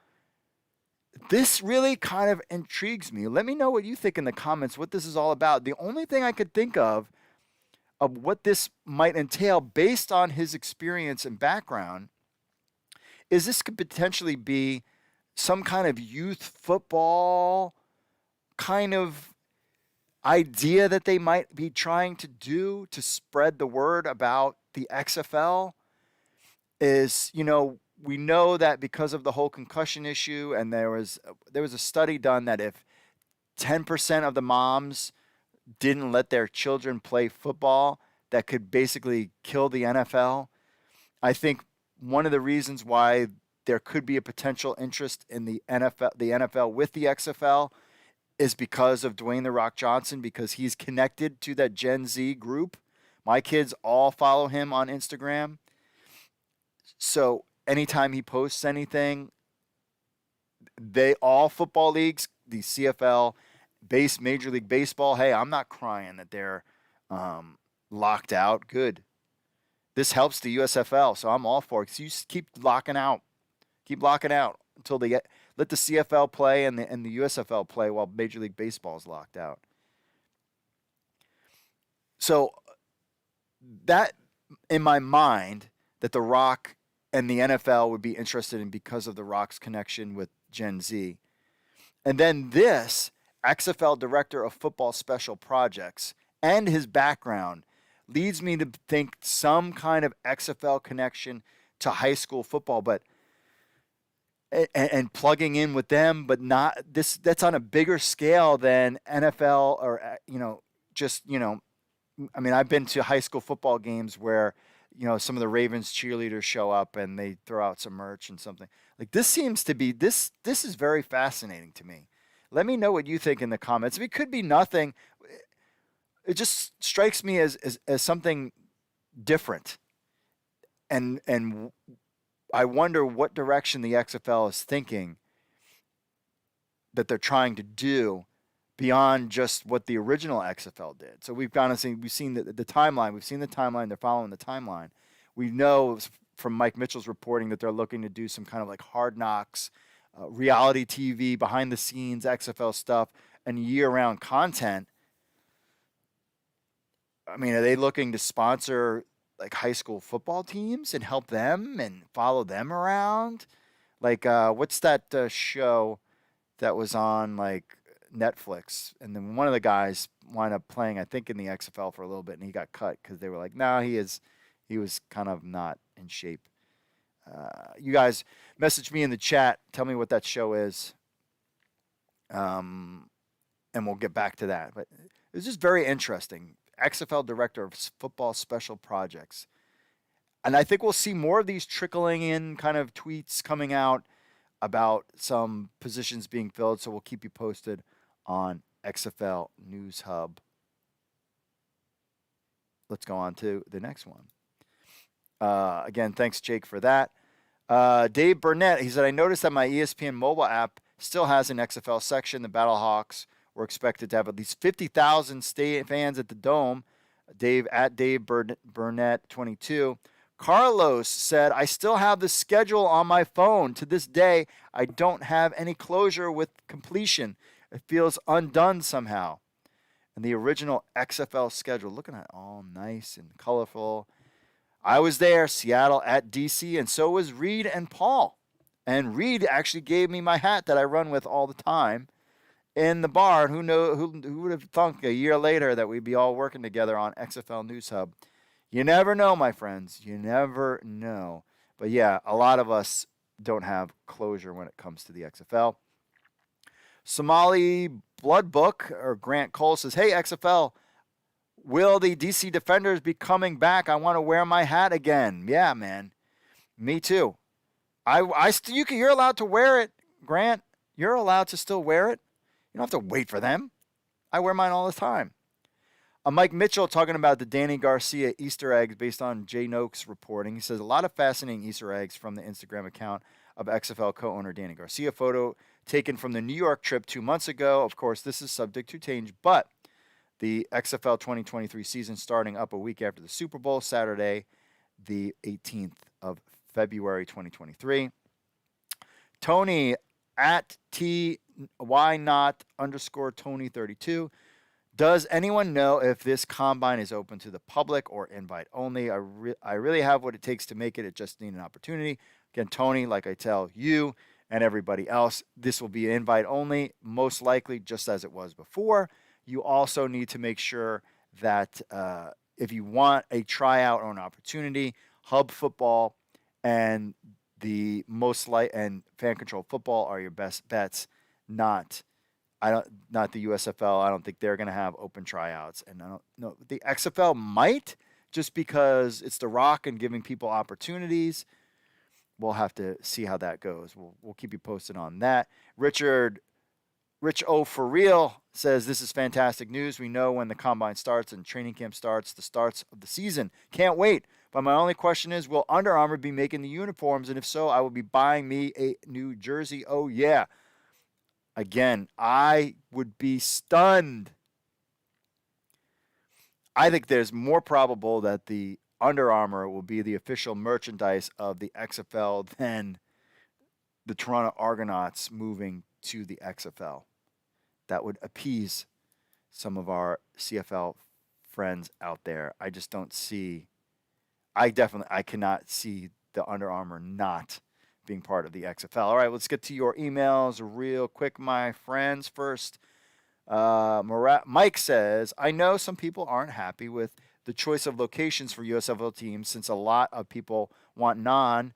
This really kind of intrigues me. Let me know what you think in the comments, what this is all about. The only thing I could think of what this might entail based on his experience and background is this could potentially be some kind of youth football kind of idea that they might be trying to do to spread the word about the XFL. Is, we know that because of the whole concussion issue, and there was a study done that if 10% of the moms didn't let their children play football, that could basically kill the NFL. I think one of the reasons why there could be a potential interest in the NFL with the XFL is because of Dwayne "The Rock" Johnson, because he's connected to that Gen Z group. My kids all follow him on Instagram. So anytime he posts anything, all football leagues, the CFL, Major League Baseball, hey, I'm not crying that they're locked out. Good. This helps the USFL, so I'm all for it. So you keep locking out. Keep locking out until they let the CFL play and the USFL play while Major League Baseball is locked out. So that, in my mind, that The Rock and the NFL would be interested in because of The Rock's connection with Gen Z. And then this XFL Director of Football Special Projects and his background leads me to think some kind of XFL connection to high school football, but and plugging in with them, but not this. That's on a bigger scale than NFL or I mean, I've been to high school football games where some of the Ravens cheerleaders show up and they throw out some merch and something. Like, this seems to be this is very fascinating to me. Let me know what you think in the comments. It could be nothing. It just strikes me as something different. And I wonder what direction the XFL is thinking that they're trying to do beyond just what the original XFL did. So we've seen the timeline. We've seen the timeline. They're following the timeline. We know from Mike Mitchell's reporting that they're looking to do some kind of like Hard Knocks, reality TV, behind the scenes XFL stuff, and year-round content. I mean, are they looking to sponsor like high school football teams and help them and follow them around? Like, what's that show that was on like Netflix? And then one of the guys wound up playing, I think, in the XFL for a little bit, and he got cut because they were like, "No, he was kind of not in shape." You guys message me in the chat. Tell me what that show is, and we'll get back to that. But it was just very interesting. XFL Director of Football Special Projects. And I think we'll see more of these trickling in kind of tweets coming out about some positions being filled. So we'll keep you posted on XFL News Hub. Let's go on to the next one. Again, thanks, Jake, for that. Dave Burnett, he said, I noticed that my ESPN mobile app still has an XFL section. The Battlehawks were expected to have at least 50,000 fans at the Dome. Dave Burnett 22. Carlos said, I still have the schedule on my phone. To this day, I don't have any closure with completion. It feels undone somehow. And the original XFL schedule, looking at it all nice and colorful. I was there, Seattle at DC, and so was Reed and Paul. And Reed actually gave me my hat that I run with all the time in the bar. Who would have thunk a year later that we'd be all working together on XFL News Hub? You never know, my friends. You never know. But yeah, a lot of us don't have closure when it comes to the XFL. Somali Blood Book, or Grant Cole, says, hey, XFL, will the DC Defenders be coming back? I want to wear my hat again. Yeah, man. Me too. You're allowed to wear it, Grant. You're allowed to still wear it. You don't have to wait for them. I wear mine all the time. Mike Mitchell talking about the Danny Garcia Easter eggs based on Jay Noakes reporting. He says a lot of fascinating Easter eggs from the Instagram account of XFL co-owner Danny Garcia. Photo taken from the New York trip 2 months ago. Of course, this is subject to change, but the XFL 2023 season starting up a week after the Super Bowl, Saturday, the 18th of February 2023. Tony at why not Tony 32. Does anyone know if this combine is open to the public or invite only? I really have what it takes to make it. It just need an opportunity. Again, Tony, like I tell you and everybody else, this will be invite only, most likely just as it was before. You also need to make sure that if you want a tryout or an opportunity, Hub Football and the and Fan Control Football are your best bets. Not the USFL. I don't think they're going to have open tryouts, and I don't know the XFL might, just because it's The Rock and giving people opportunities. We'll have to see how that goes. We'll keep you posted on that. Rich O for real says this is fantastic news. We know when the combine starts and training camp starts, the starts of the season. Can't wait. But my only question is, will Under Armour be making the uniforms? And if so, I will be buying me a new jersey. Oh yeah. Again, I would be stunned. I think there's more probable that the Under Armour will be the official merchandise of the XFL than the Toronto Argonauts moving to the XFL. That would appease some of our CFL friends out there. I just don't see. I cannot see the Under Armour not being part of the XFL. All right, let's get to your emails real quick, my friends. First, Mike says, I know some people aren't happy with the choice of locations for USFL teams since a lot of people want non-NFL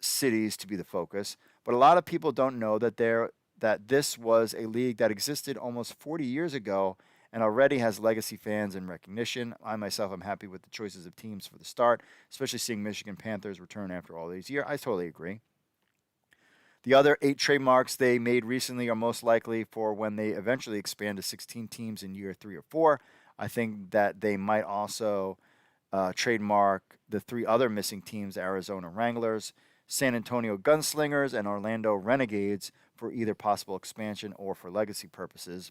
cities to be the focus. But a lot of people don't know that this was a league that existed almost 40 years ago and already has legacy fans and recognition. I myself am happy with the choices of teams for the start, especially seeing Michigan Panthers return after all these years. I totally agree. The other 8 trademarks they made recently are most likely for when they eventually expand to 16 teams in year 3 or 4. I think that they might also trademark the 3 other missing teams, Arizona Wranglers, San Antonio Gunslingers, and Orlando Renegades, for either possible expansion or for legacy purposes.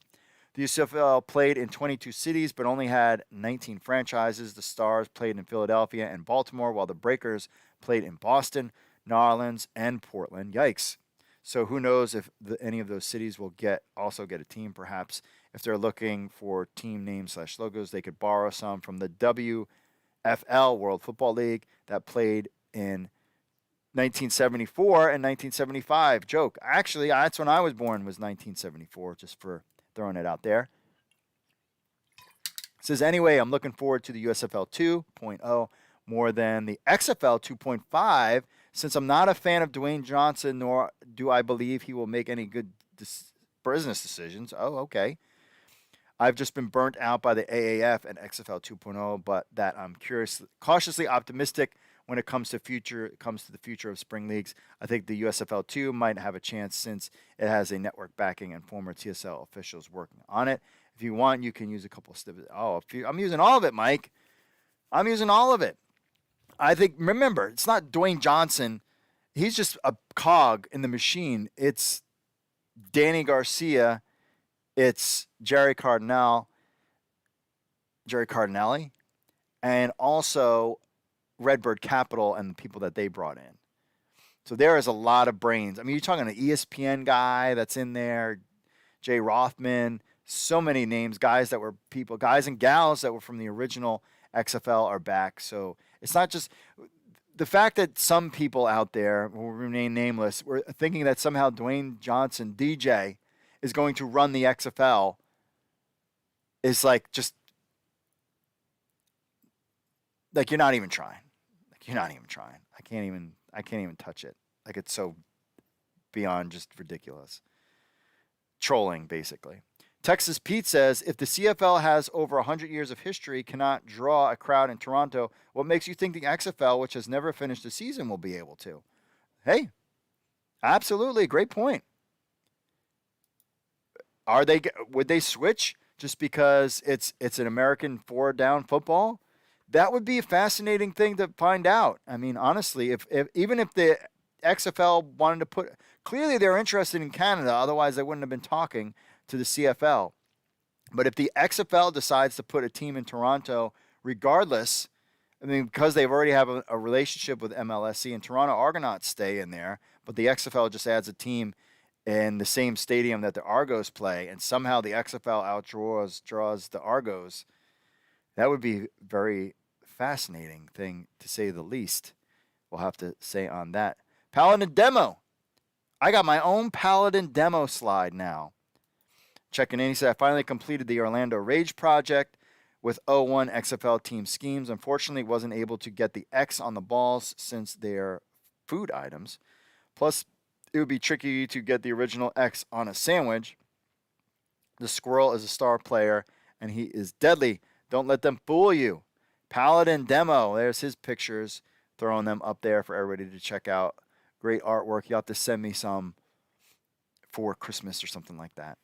The USFL played in 22 cities, but only had 19 franchises. The Stars played in Philadelphia and Baltimore, while the Breakers played in Boston, New Orleans, and Portland. Yikes. So who knows if any of those cities will also get a team. Perhaps if they're looking for team names / logos, they could borrow some from the WFL, World Football League, that played in 1974 and 1975. Joke. Actually, that's when I was born, was 1974, just for throwing it out there. It says, anyway, I'm looking forward to the USFL 2.0 more than the XFL 2.5, since I'm not a fan of Dwayne Johnson, nor do I believe he will make any good business decisions. Oh, okay. I've just been burnt out by the AAF and XFL 2.0, but that I'm cautiously optimistic when it comes to the future of spring leagues. I think the USFL 2 might have a chance since it has a network backing and former TSL officials working on it. If you want, you can use a couple of snippets. I'm using all of it, Mike. I'm using all of it. I think, remember, it's not Dwayne Johnson. He's just a cog in the machine. It's Danny Garcia. It's Jerry Cardinelli, and also Redbird Capital and the people that they brought in. So there is a lot of brains. I mean, you're talking an ESPN guy that's in there, Jay Rothman, so many names, guys and gals that were from the original XFL are back. So it's not just the fact that some people out there who will remain nameless were thinking that somehow Dwayne Johnson, DJ, is going to run the XFL is like, just like, you're not even trying. I can't even touch it. Like, it's so beyond just ridiculous. Trolling, basically. Texas Pete says, if the CFL has over 100 years of history, cannot draw a crowd in Toronto, what makes you think the XFL, which has never finished a season, will be able to? Hey, absolutely, great point. Would they switch just because it's an American 4-down football? That would be a fascinating thing to find out. I mean, honestly, even if the XFL wanted to put, clearly they're interested in Canada, otherwise they wouldn't have been talking to the CFL. But if the XFL decides to put a team in Toronto, regardless, I mean, because they've already have a relationship with MLSC, and Toronto Argonauts stay in there, but the XFL just adds a team in the same stadium that the Argos play, and somehow the XFL draws the Argos. That would be very fascinating thing, to say the least. We'll have to say on that. Paladin demo. I got my own Paladin demo slide now. Checking in, he said, I finally completed the Orlando Rage project with 01 XFL team schemes. Unfortunately, wasn't able to get the X on the balls since they're food items. Plus, it would be tricky to get the original X on a sandwich. The squirrel is a star player, and he is deadly. Don't let them fool you. Paladin demo. There's his pictures, throwing them up there for everybody to check out. Great artwork. You'll have to send me some for Christmas or something like that.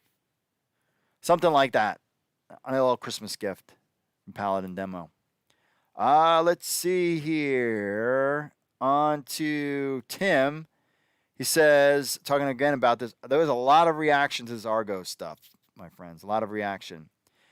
Something like that. A little Christmas gift from Paladin demo. Let's see here. On to Tim. He says, talking again about this, there was a lot of reaction to this Argos stuff, my friends. A lot of reaction.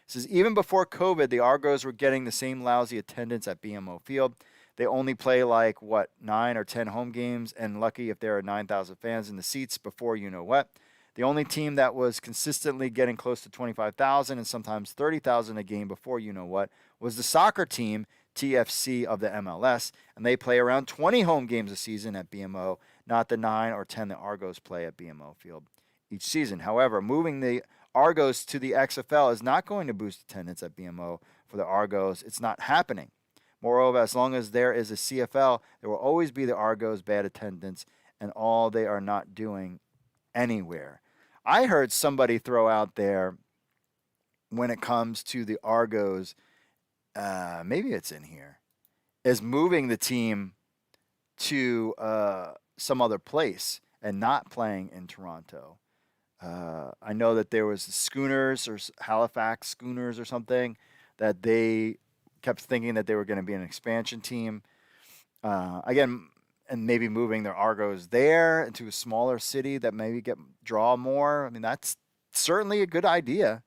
He says, even before COVID, the Argos were getting the same lousy attendance at BMO Field. They only play 9 or 10 home games, and lucky if there are 9,000 fans in the seats before you know what. The only team that was consistently getting close to 25,000 and sometimes 30,000 a game before you know what was the soccer team, TFC of the MLS, and they play around 20 home games a season at BMO, not the 9 or 10 the Argos play at BMO Field each season. However, moving the Argos to the XFL is not going to boost attendance at BMO for the Argos. It's not happening. Moreover, as long as there is a CFL, there will always be the Argos' bad attendance, and all they are not doing anywhere. I heard somebody throw out there, when it comes to the Argos, maybe it's in here, is moving the team to some other place and not playing in Toronto. I know that there was Schooners or Halifax Schooners or something that they kept thinking that they were going to be an expansion team. Again, and maybe moving their Argos there into a smaller city that maybe draw more. I mean, that's certainly a good idea.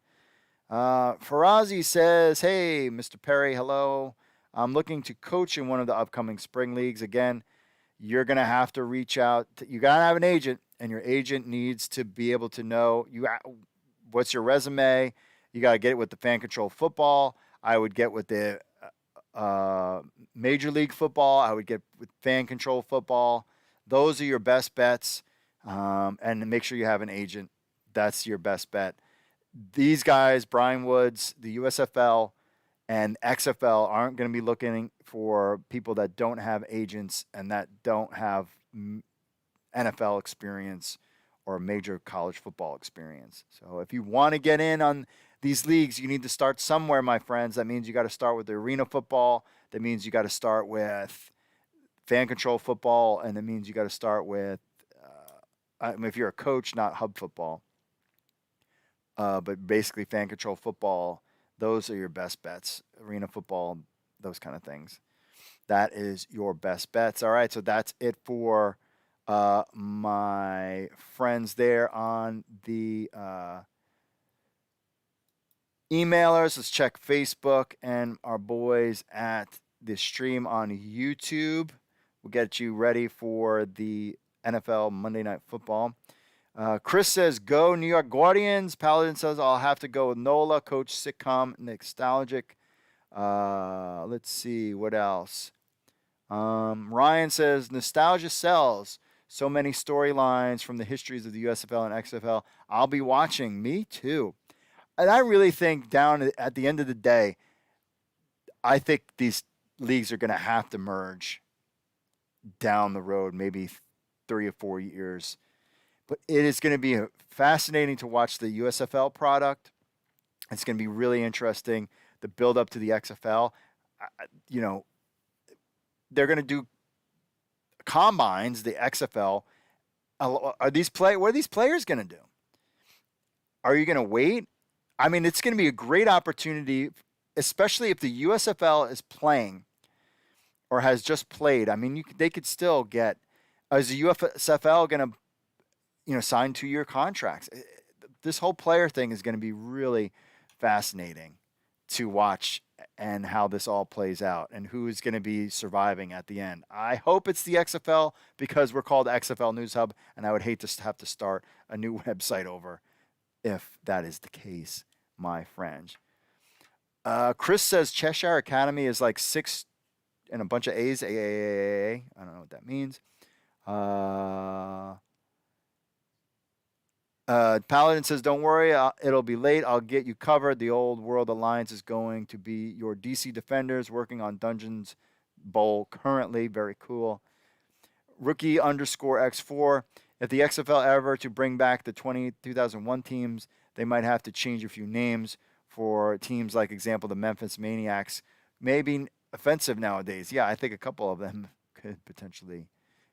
Farazi says, hey, Mr. Perry, hello. I'm looking to coach in one of the upcoming spring leagues. Again, you're going to have to reach out. You got to have an agent, and your agent needs to be able to know what's your resume. You got to get it with the Fan Control Football. I would get with the Major League Football. I would get with Fan Control Football. Those are your best bets. And make sure you have an agent. That's your best bet. These guys, Brian Woods, the USFL, and XFL aren't going to be looking for people that don't have agents and that don't have NFL experience or major college football experience. So if you want to get in on these leagues, you need to start somewhere, my friends. That means you got to start with the arena football. That means you got to start with Fan Control Football, and it means you got to start with, if you're a coach, not hub football, but basically Fan Control Football. Those are your best bets. Arena football, those kind of things. That is your best bets. All right, so that's it for my friends there on the emailers. Let's check Facebook and our boys at the stream on YouTube. We'll get you ready for the NFL Monday Night Football. Chris says, go New York Guardians. Paladin says, I'll have to go with Nola, Coach Sitcom, Nostalgic. Let's see, what else? Ryan says, nostalgia sells. So many storylines from the histories of the USFL and XFL. I'll be watching. Me too. And I really think down at the end of the day, I think these leagues are going to have to merge down the road, maybe 3 or 4 years. But it is going to be fascinating to watch the USFL product. It's going to be really interesting, the build up to the XFL. They're going to do combines, the XFL. What are these players going to do? Are you going to wait? I mean, it's going to be a great opportunity, especially if the USFL is playing or has just played. I mean, they could still get. Is the USFL going to, sign 2-year contracts? This whole player thing is going to be really fascinating to watch and how this all plays out and who is going to be surviving at the end. I hope it's the XFL because we're called XFL News Hub, and I would hate to have to start a new website over if that is the case, my friend. Chris says Cheshire Academy is like 6 and a bunch of A's. A. I don't know what that means. Paladin says, don't worry, it'll be late. I'll get you covered. The Old World Alliance is going to be your DC Defenders working on Dungeons Bowl currently. Very cool. Rookie _ X4. If the XFL ever to bring back the 2001 teams, they might have to change a few names for teams like, example, the Memphis Maniacs. Maybe offensive nowadays. Yeah, I think a couple of them could potentially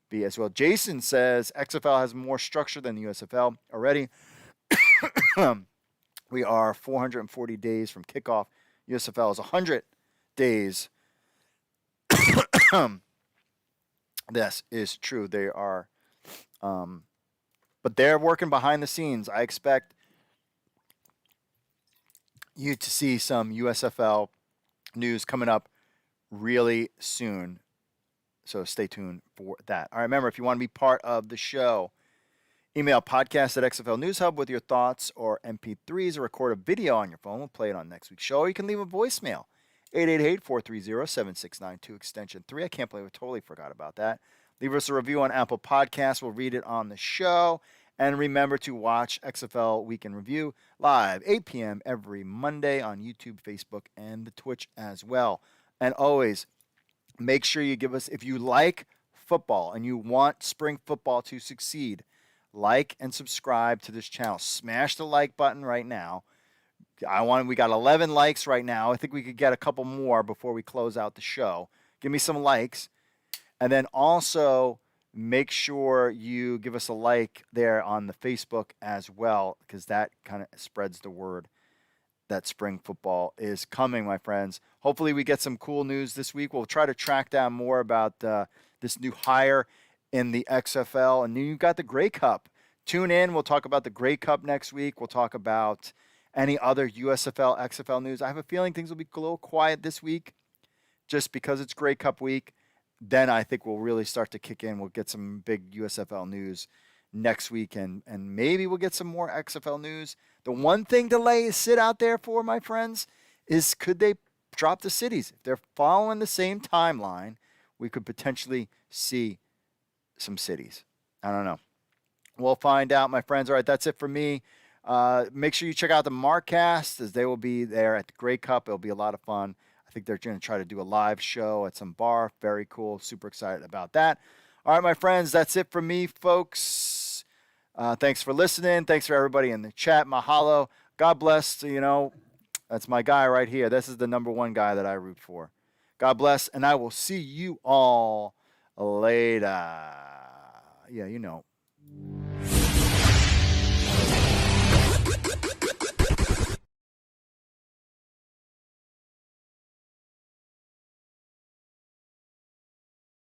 be as well. Jason says XFL has more structure than the USFL already. We are 440 days from kickoff. USFL is 100 days. This is true. They are, but they're working behind the scenes. I expect you to see some USFL news coming up really soon. So stay tuned for that. All right, remember, if you want to be part of the show, email podcast@XFL News Hub with your thoughts or MP3s or record a video on your phone. We'll play it on next week's show. Or you can leave a voicemail, 888-430-7692, extension 3. I can't believe I totally forgot about that. Leave us a review on Apple Podcasts. We'll read it on the show. And remember to watch XFL Week in Review live, 8 p.m. every Monday on YouTube, Facebook, and the Twitch as well. And always, make sure you give us, if you like football and you want spring football to succeed, like and subscribe to this channel. Smash the like button right now. We got 11 likes right now. I think we could get a couple more before we close out the show. Give me some likes. And then also make sure you give us a like there on the Facebook as well, because that kind of spreads the word that spring football is coming, my friends. Hopefully we get some cool news this week. We'll try to track down more about this new hire in the XFL. And then you've got the Grey Cup. Tune in. We'll talk about the Grey Cup next week. We'll talk about any other USFL, XFL news. I have a feeling things will be a little quiet this week just because it's Grey Cup week. Then I think we'll really start to kick in. We'll get some big USFL news next week, and maybe we'll get some more XFL news. The one thing to sit out there for, my friends, is could they drop the cities? If they're following the same timeline, we could potentially see some cities. I don't know. We'll find out, my friends. All right, that's it for me. Make sure you check out the Markcast, as they will be there at the Grey Cup. It'll be a lot of fun. I think they're going to try to do a live show at some bar. Very cool. Super excited about that. All right, my friends, that's it for me, folks. Thanks for listening. Thanks for everybody in the chat. Mahalo. God bless. That's my guy right here. This is the number one guy that I root for. God bless, and I will see you all later. Yeah,